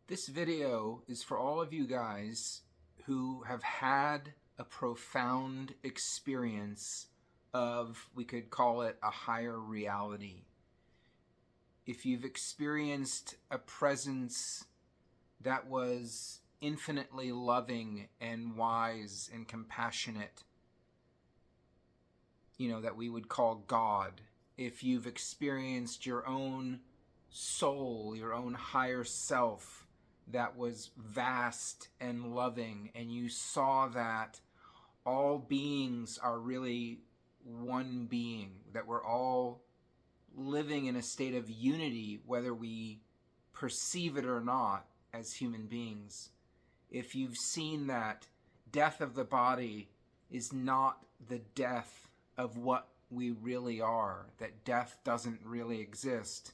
This video is for all of you guys who have had a profound experience of, we could call it, a higher reality. If you've experienced a presence that was infinitely loving and wise and compassionate, that we would call God. If you've experienced your own soul, your own higher self that was vast and loving, and you saw that all beings are really one being, that we're all living in a state of unity, whether we perceive it or not as human beings. If you've seen that death of the body is not the death of what we really are, that death doesn't really exist,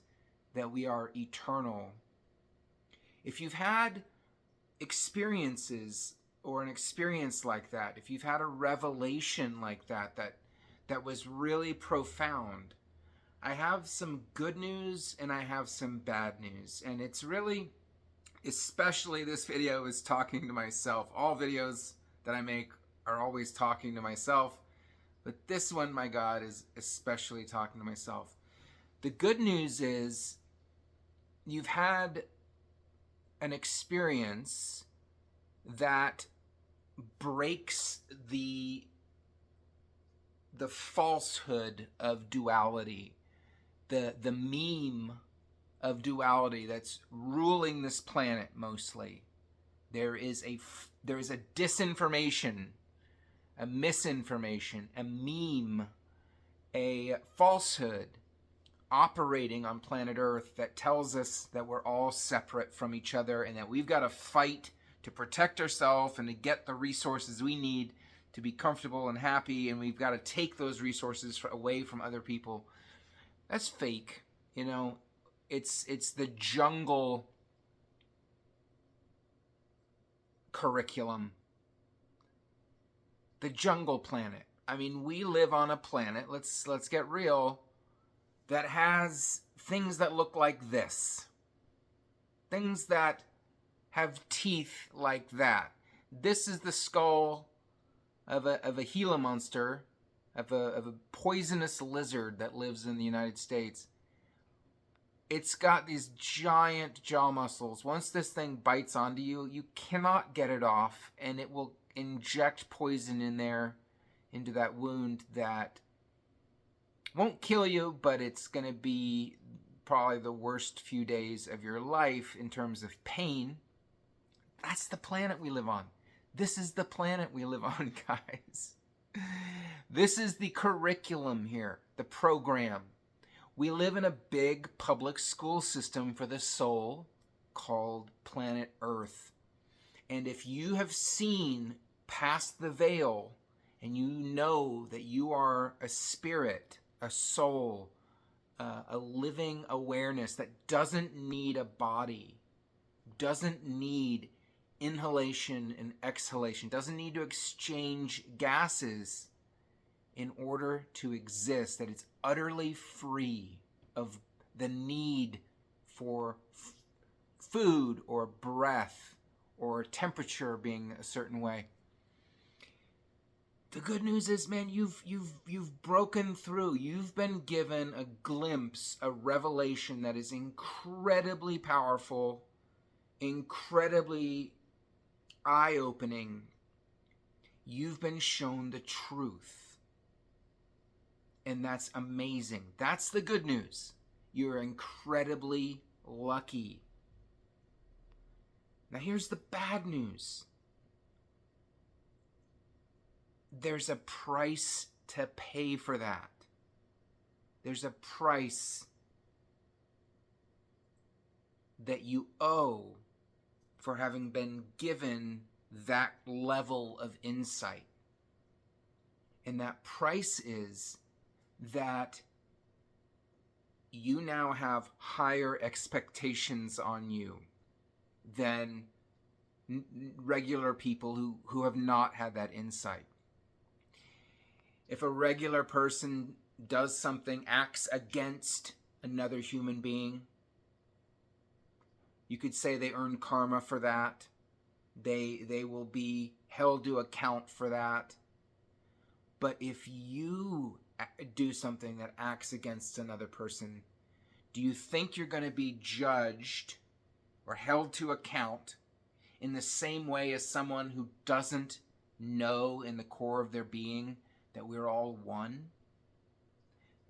that we are eternal. If you've had experiences or an experience like that, if you've had a revelation like that was really profound, I have some good news and I have some bad news. And it's really, especially this video is talking to myself. All videos that I make are always talking to myself, but this one, my God, is especially talking to myself. The good news is you've had an experience that breaks the falsehood of duality, the meme of duality that's ruling this planet mostly. There is a disinformation, a misinformation, a meme, a falsehood operating on planet Earth that tells us that we're all separate from each other and that we've got to fight to protect ourselves and to get the resources we need to be comfortable and happy, and we've got to take those resources away from other people. That's fake. It's the jungle curriculum. The jungle planet. I mean, we live on a planet, let's get real, that has things that look like this. Things that have teeth like that. This is the skull of a Gila monster, of a poisonous lizard that lives in the United States. It's got these giant jaw muscles. Once this thing bites onto you, you cannot get it off, and it will inject poison in there into that wound that won't kill you, but it's going to be probably the worst few days of your life in terms of pain. That's the planet we live on. This is the planet we live on, guys. This is the curriculum here, the program. We live in a big public school system for the soul called planet Earth. And if you have seen past the veil and you know that you are a spirit, a soul, a living awareness that doesn't need a body, doesn't need inhalation and exhalation, doesn't need to exchange gases in order to exist, that it's utterly free of the need for food or breath or temperature being a certain way. The good news is, man, you've broken through. You've been given a glimpse, a revelation that is incredibly powerful, incredibly eye-opening. You've been shown the truth. And that's amazing. That's the good news. You're incredibly lucky. Now here's the bad news. There's a price to pay for that. There's a price that you owe for having been given that level of insight. And that price is that you now have higher expectations on you than regular people who have not had that insight. If a regular person does something, acts against another human being, You could say they earn karma for that. They will be held to account for that. But if you do something that acts against another person, do you think you're going to be judged or held to account in the same way as someone who doesn't know in the core of their being that we're all one?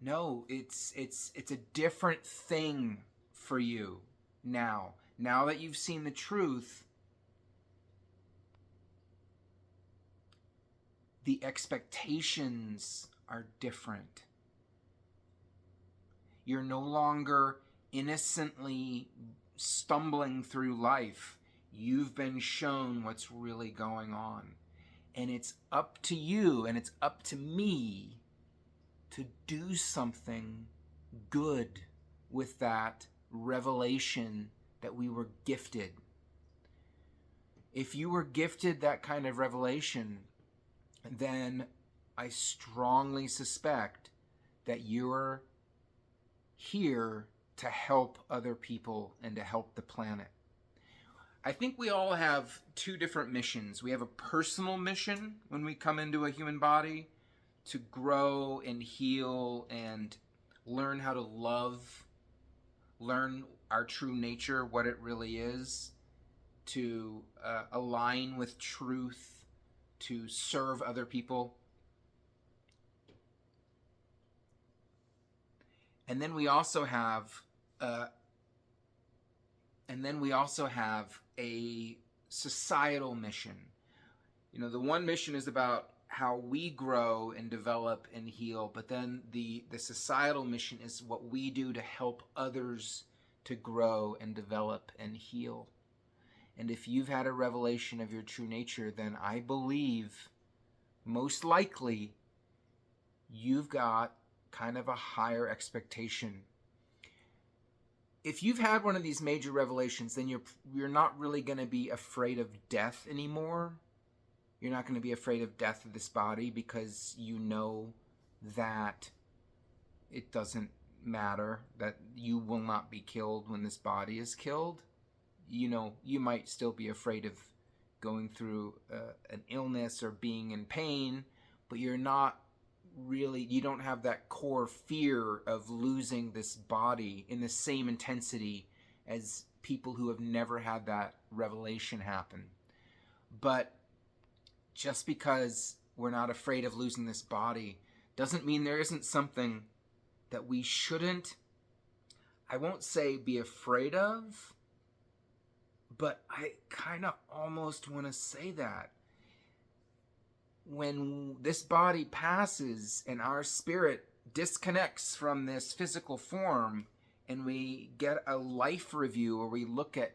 No, it's a different thing for you now. Now that you've seen the truth, the expectations are different. You're no longer innocently stumbling through life. You've been shown what's really going on. And it's up to you and it's up to me to do something good with that revelation that we were gifted. If you were gifted that kind of revelation, then I strongly suspect that you're here to help other people and to help the planet. I think we all have two different missions. We have a personal mission when we come into a human body to grow and heal and learn how to love, learn our true nature, what it really is, to align with truth, to serve other people. And then we also have a societal mission. You know, the one mission is about how we grow and develop and heal, but then the societal mission is what we do to help others to grow and develop and heal. And if you've had a revelation of your true nature, then I believe most likely you've got kind of a higher expectation. If you've had one of these major revelations, then you're not really going to be afraid of death anymore. You're not going to be afraid of death of this body because you know that it doesn't matter, that you will not be killed when this body is killed. You know, you might still be afraid of going through an illness or being in pain, but you don't have that core fear of losing this body in the same intensity as people who have never had that revelation happen. But just because we're not afraid of losing this body doesn't mean there isn't something that we shouldn't, I won't say be afraid of, but I kind of almost want to say that. When this body passes and our spirit disconnects from this physical form and we get a life review or we look at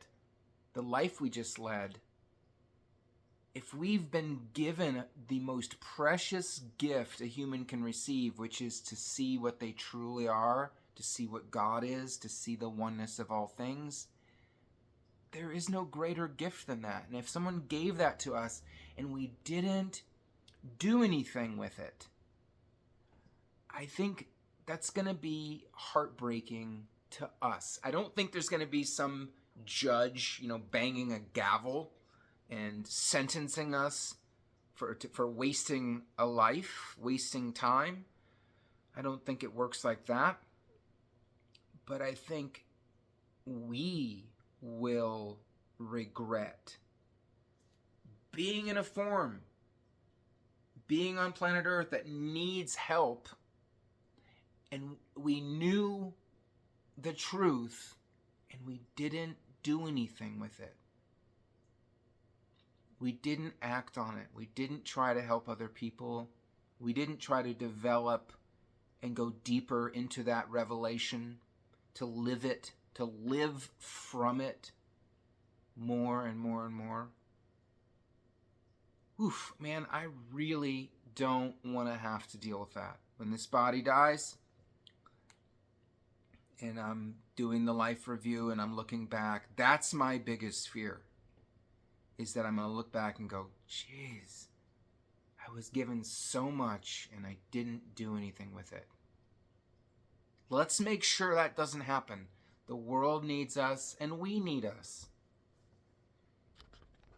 the life we just led, if we've been given the most precious gift a human can receive, which is to see what they truly are, to see what God is, to see the oneness of all things, there is no greater gift than that. And if someone gave that to us and we didn't do anything with it, I think that's going to be heartbreaking to us. I don't think there's going to be some judge, banging a gavel and sentencing us for wasting a life, wasting time. I don't think it works like that. But I think we will regret being in a form, being on planet Earth that needs help, and we knew the truth and we didn't do anything with it. We didn't act on it. We didn't try to help other people. We didn't try to develop and go deeper into that revelation, to live it, to live from it more and more and more. Oof, man, I really don't want to have to deal with that. When this body dies and I'm doing the life review and I'm looking back, that's my biggest fear, is that I'm going to look back and go, geez, I was given so much and I didn't do anything with it. Let's make sure that doesn't happen. The world needs us, and we need us.